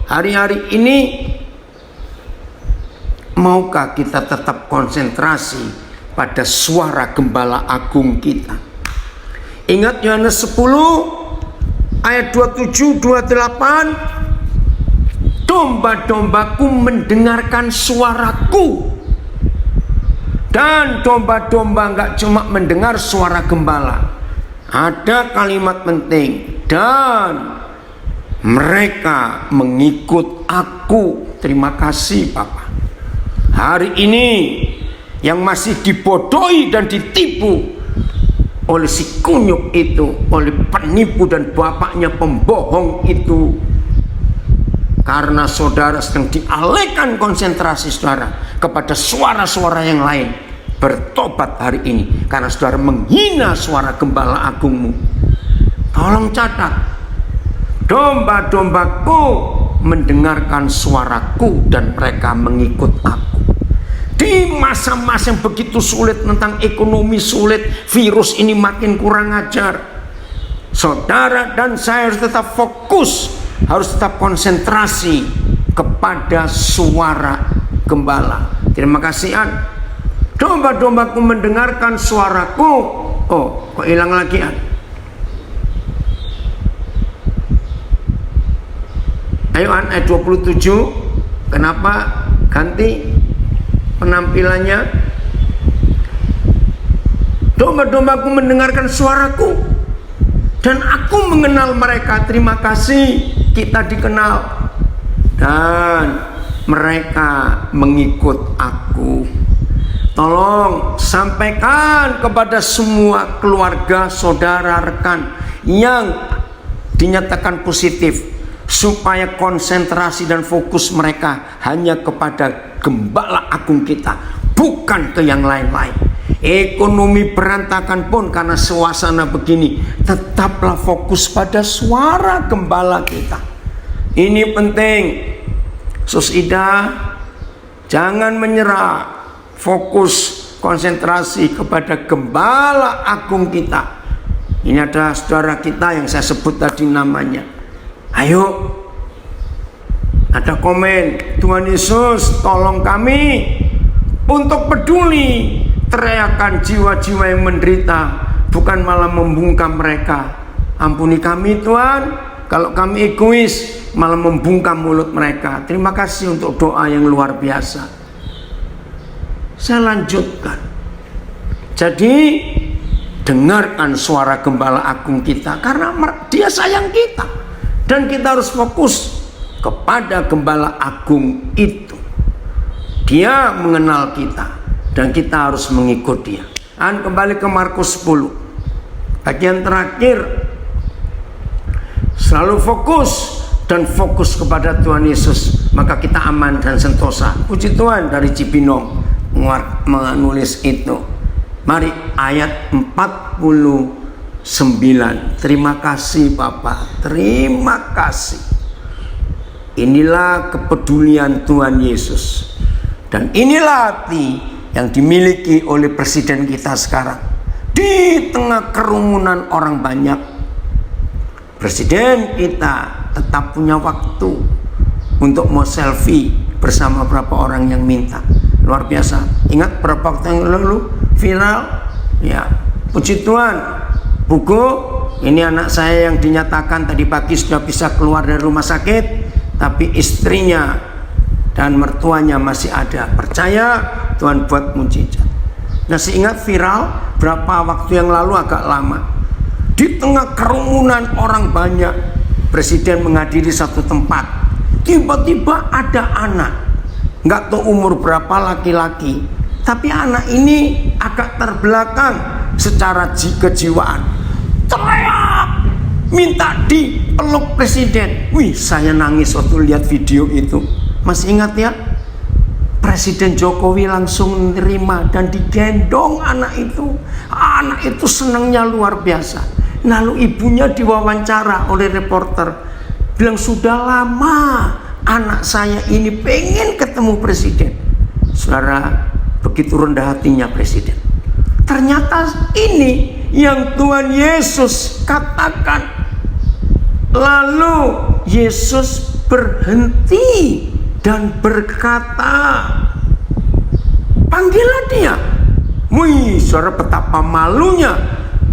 hari-hari ini. Maukah kita tetap konsentrasi pada suara Gembala Agung kita? Ingat Yohanes 10 ayat 27-28, domba-dombaku mendengarkan suaraku. Dan domba-domba enggak cuma mendengar suara gembala, ada kalimat penting, dan mereka mengikut aku. Terima kasih Bapak. Hari ini yang masih dibodohi dan ditipu oleh si kunyuk itu, oleh penipu dan bapaknya pembohong itu, karena saudara sedang dialihkan konsentrasi saudara kepada suara-suara yang lain. Bertobat hari ini karena saudara menghina suara Gembala Agungmu. Tolong catat, domba-dombaku mendengarkan suaraku dan mereka mengikut aku. Di masa-masa yang begitu sulit, tentang ekonomi sulit, virus ini makin kurang ajar, saudara dan saya harus tetap fokus, harus tetap konsentrasi kepada suara Gembala. Terima kasih An. Domba-dombaku mendengarkan suaraku. Oh, kok hilang lagi An? Ayo An, ayat 27. Kenapa ganti penampilannya? Domba-dombaku mendengarkan suaraku dan aku mengenal mereka. Terima kasih, kita dikenal. dan mereka mengikut aku. Tolong sampaikan kepada semua keluarga, saudara, rekan yang dinyatakan positif, supaya konsentrasi dan fokus mereka hanya kepada Gembala Agung kita, bukan ke yang lain-lain. Ekonomi berantakan pun karena suasana begini, tetaplah fokus pada suara Gembala kita. Ini penting. Sus Ida, jangan menyerah. Fokus, konsentrasi kepada Gembala Agung kita. Ini ada saudara kita yang saya sebut tadi namanya. Ayo, ada komen, Tuhan Yesus tolong kami untuk peduli teriakan jiwa-jiwa yang menderita, bukan malah membungkam mereka. Ampuni kami Tuhan, kalau kami egois malah membungkam mulut mereka. Terima kasih untuk doa yang luar biasa. Saya lanjutkan. Jadi dengarkan suara Gembala Agung kita, karena dia sayang kita, dan kita harus fokus kepada Gembala Agung itu. Dia mengenal kita dan kita harus mengikut dia. Dan kembali ke Markus 10 bagian terakhir. Selalu fokus dan fokus kepada Tuhan Yesus, maka kita aman dan sentosa. Puji Tuhan, dari Cibinong menulis itu. Mari ayat 49. Terima kasih Bapak, terima kasih. Inilah kepedulian Tuhan Yesus, dan inilah hati yang dimiliki oleh presiden kita sekarang. Di tengah kerumunan orang banyak, presiden kita tetap punya waktu untuk mau selfie bersama beberapa orang yang minta. Luar biasa. Ingat berapa waktu yang lalu viral? Ya, puji Tuhan. Buku, ini anak saya yang dinyatakan tadi pagi sudah bisa keluar dari rumah sakit, tapi istrinya dan mertuanya masih ada. Percaya Tuhan buat mujizat. Masih ingat viral berapa waktu yang lalu, agak lama. Di tengah kerumunan orang banyak, presiden menghadiri satu tempat. Tiba-tiba ada anak, nggak tahu umur berapa, laki-laki, tapi anak ini agak terbelakang secara kejiwaan. Teriak, minta dipeluk presiden. Wih, saya nangis waktu lihat video itu. Masih ingat ya? Presiden Jokowi langsung menerima dan digendong anak itu. Anak itu senangnya luar biasa. Lalu ibunya diwawancara oleh reporter, bilang, sudah lama anak saya ini pengen ketemu presiden. Saudara, begitu rendah hatinya presiden. Ternyata ini yang Tuhan Yesus katakan. Lalu Yesus berhenti dan berkata, panggillah dia. Wih, saudara, betapa malunya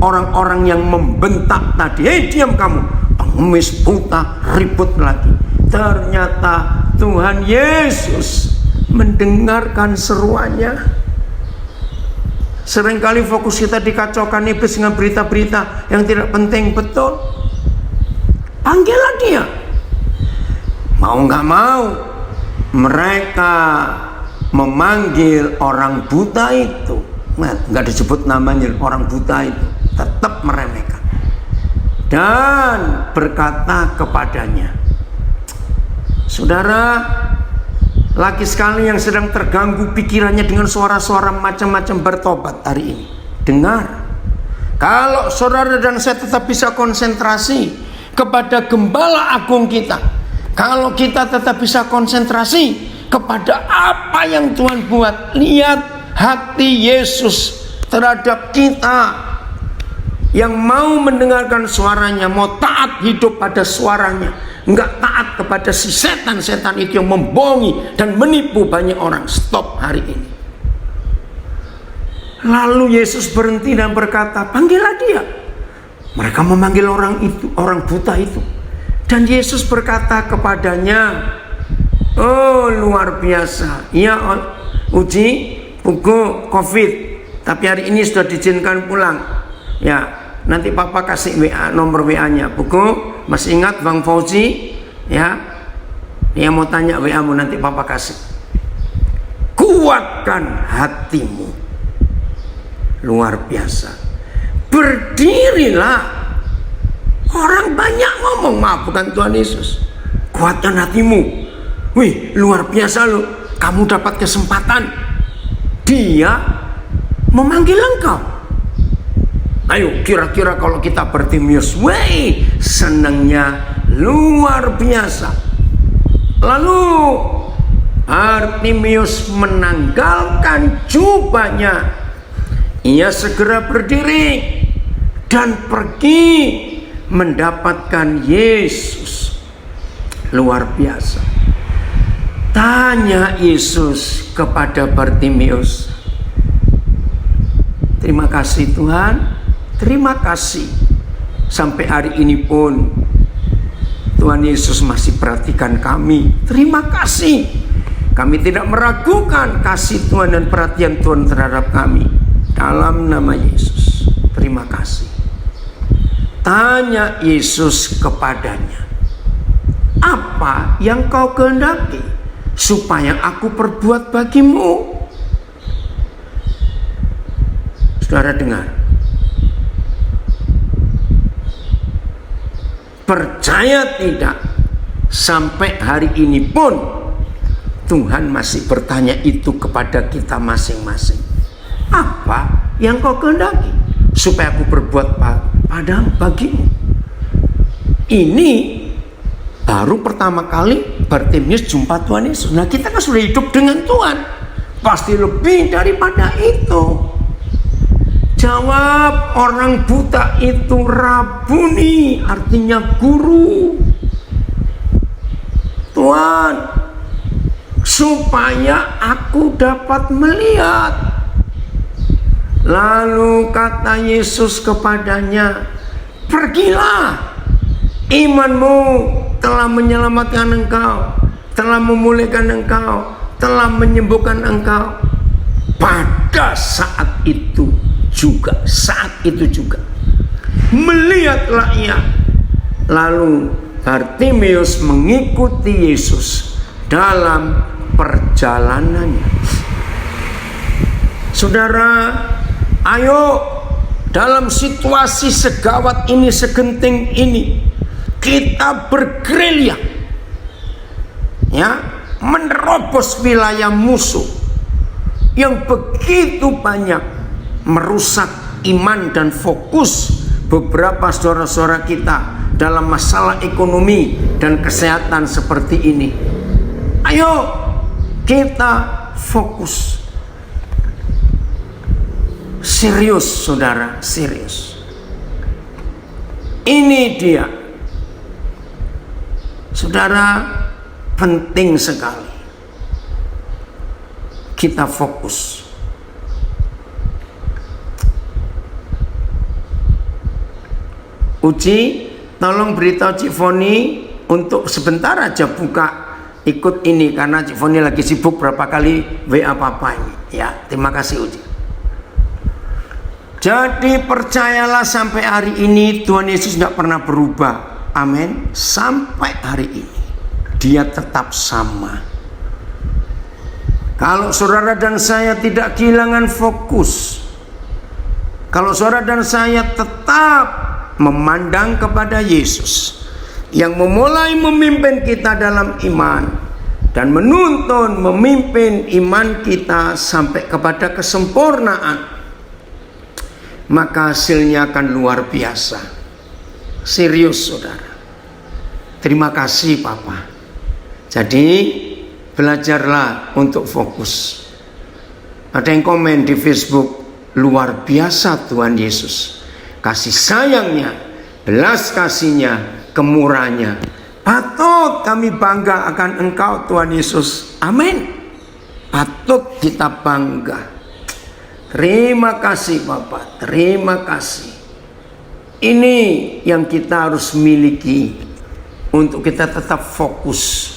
orang-orang yang membentak tadi. Hei, diam kamu, pengemis buta, ribut lagi. Ternyata Tuhan Yesus mendengarkan seruannya. Seringkali fokus kita dikacaukan iblis dengan berita-berita yang tidak penting. Betul. Panggillah dia. Mau nggak mau, mereka memanggil orang buta itu. Nah, nggak disebut namanya, orang buta itu tetap meremehkan dan berkata kepadanya, saudara, laki sekali yang sedang terganggu pikirannya dengan suara-suara macam-macam, bertobat hari ini. Dengar, kalau saudara dan saya tetap bisa konsentrasi kepada Gembala Agung kita, kalau kita tetap bisa konsentrasi kepada apa yang Tuhan buat, lihat hati Yesus terhadap kita yang mau mendengarkan suaranya, mau taat hidup pada suaranya, enggak taat kepada si setan-setan itu yang membohongi dan menipu banyak orang. Stop hari ini. Lalu Yesus berhenti dan berkata, panggillah dia. Mereka memanggil orang itu, orang buta itu, dan Yesus berkata kepadanya, oh luar biasa, ya uji buku COVID, tapi hari ini sudah diizinkan pulang. Ya, nanti Papa kasih WA, nomor WA-nya. Buku, masih ingat Bang Fauzi? Ya, Dia mau tanya WA-mu, nanti papa kasih. Kuatkan hatimu. Luar biasa. Berdirilah. Orang banyak ngomong, maaf, bukan Tuhan Yesus. Kuatkan hatimu. Wih, luar biasa loh. Kamu dapat kesempatan. Dia memanggil engkau. Ayo, kira-kira kalau kita Bartimius, wih, senangnya luar biasa. Lalu Bartimius menanggalkan jubahnya. Ia segera berdiri dan pergi mendapatkan Yesus. Luar biasa. Tanya Yesus kepada Bartimius, terima kasih Tuhan. Terima kasih. Sampai hari ini pun Tuhan Yesus masih perhatikan kami. Terima kasih. Kami tidak meragukan kasih Tuhan dan perhatian Tuhan terhadap kami. Dalam nama Yesus. Terima kasih. Tanya Yesus kepadanya, apa yang kau kehendaki supaya aku perbuat bagimu? Saudara dengar. Percaya tidak, sampai hari ini pun Tuhan masih bertanya itu kepada kita masing-masing. Apa yang kau kehendaki supaya aku berbuat bagimu? Ini baru pertama kali Bartimius jumpa Tuhan Yesus. Nah, kita kan sudah hidup dengan Tuhan, pasti lebih daripada itu. Jawab orang buta itu, Rabuni, artinya guru. Tuhan, supaya aku dapat melihat. Lalu kata Yesus kepadanya, pergilah, imanmu telah menyelamatkan engkau, telah memulihkan engkau, telah menyembuhkan engkau. Pada saat itu juga melihatlah ia. Lalu Bartimius mengikuti Yesus dalam perjalanannya. Saudara, ayo dalam situasi segawat ini, segenting ini, kita bergerilya, ya, menerobos wilayah musuh yang begitu banyak merusak iman dan fokus beberapa saudara-saudara kita dalam masalah ekonomi dan kesehatan seperti ini. Ayo kita fokus. Serius saudara, serius. Ini dia. Saudara, penting sekali kita fokus. Uci, tolong beritahu Cik Foni untuk sebentar aja buka ikut ini, karena Cik Foni lagi sibuk berapa kali WA papa ini. Ya, terima kasih Uci. Jadi percayalah, sampai hari ini Tuhan Yesus tidak pernah berubah. Amin. Sampai hari ini Dia tetap sama. Kalau saudara dan saya tidak kehilangan fokus, kalau saudara dan saya tetap memandang kepada Yesus yang memulai memimpin kita dalam iman dan menuntun memimpin iman kita sampai kepada kesempurnaan, maka hasilnya akan luar biasa. Serius saudara. Terima kasih Papa. Jadi belajarlah untuk fokus. Ada yang komen di Facebook, luar biasa Tuhan Yesus, kasih sayangnya, belas kasihnya, kemurahannya. Patut kami bangga akan Engkau Tuhan Yesus. Amin. Patut kita bangga. Terima kasih Bapak, terima kasih. Ini yang kita harus miliki untuk kita tetap fokus,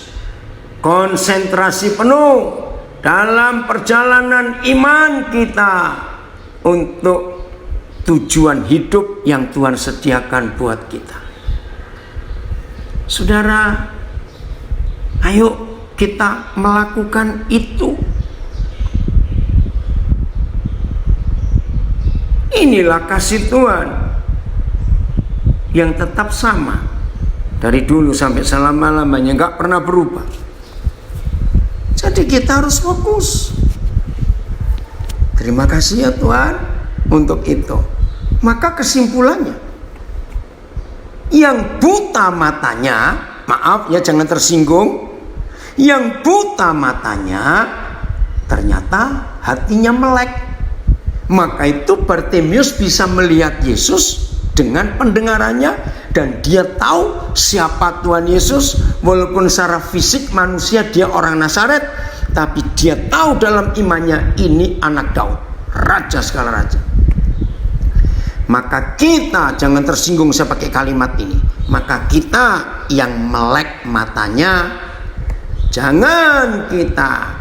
konsentrasi penuh dalam perjalanan iman kita untuk tujuan hidup yang Tuhan sediakan buat kita. Saudara, Ayo kita melakukan itu. Inilah kasih Tuhan yang tetap sama dari dulu sampai selama-lamanya, gak pernah berubah. Jadi kita harus fokus. Terima kasih ya Tuhan untuk itu. Maka kesimpulannya, yang buta matanya, maaf ya jangan tersinggung, yang buta matanya ternyata hatinya melek. Maka itu Bartimius bisa melihat Yesus dengan pendengarannya, dan dia tahu siapa Tuhan Yesus. Walaupun secara fisik manusia dia orang Nazaret, tapi dia tahu dalam imannya ini anak Daud, raja segala raja. Maka kita jangan tersinggung saya pakai kalimat ini. Maka kita yang melek matanya, jangan kita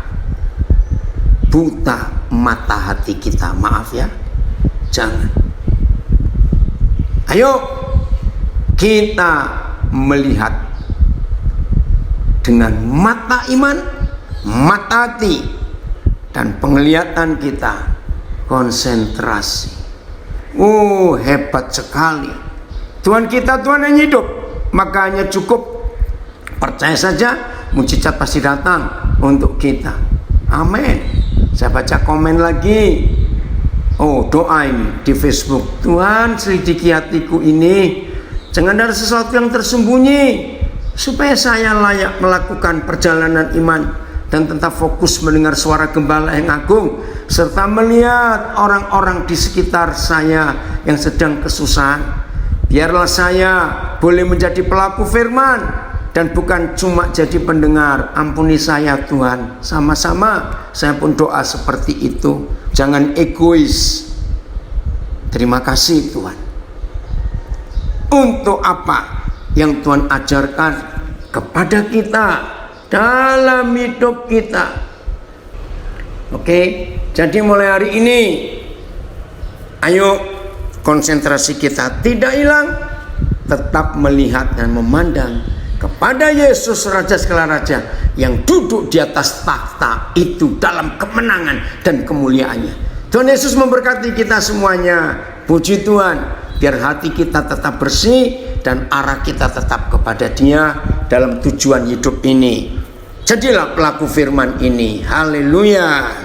buta mata hati kita, maaf ya, jangan. Ayo kita melihat dengan mata iman, mata hati, dan penglihatan kita konsentrasi. Hebat sekali Tuhan kita, Tuhan yang hidup. Maka hanya cukup percaya saja, mujizat pasti datang untuk kita. Amin. Saya baca komen lagi. Doa ini di Facebook. Tuhan, selidiki hatiku ini, jangan ada sesuatu yang tersembunyi, supaya saya layak melakukan perjalanan iman dan tetap fokus mendengar suara Gembala yang agung, serta melihat orang-orang di sekitar saya yang sedang kesusahan. Biarlah saya boleh menjadi pelaku firman dan bukan cuma jadi pendengar. Ampuni saya Tuhan. Sama-sama saya pun doa seperti itu. Jangan egois. Terima kasih Tuhan untuk apa yang Tuhan ajarkan kepada kita dalam hidup kita. Oke, jadi mulai hari ini ayo konsentrasi kita tidak hilang, tetap melihat dan memandang kepada Yesus Raja segala raja yang duduk di atas takhta itu dalam kemenangan dan kemuliaannya. Tuhan Yesus memberkati kita semuanya. Puji Tuhan, biar hati kita tetap bersih dan arah kita tetap kepada Dia dalam tujuan hidup ini. Jadilah pelaku firman ini. Haleluya.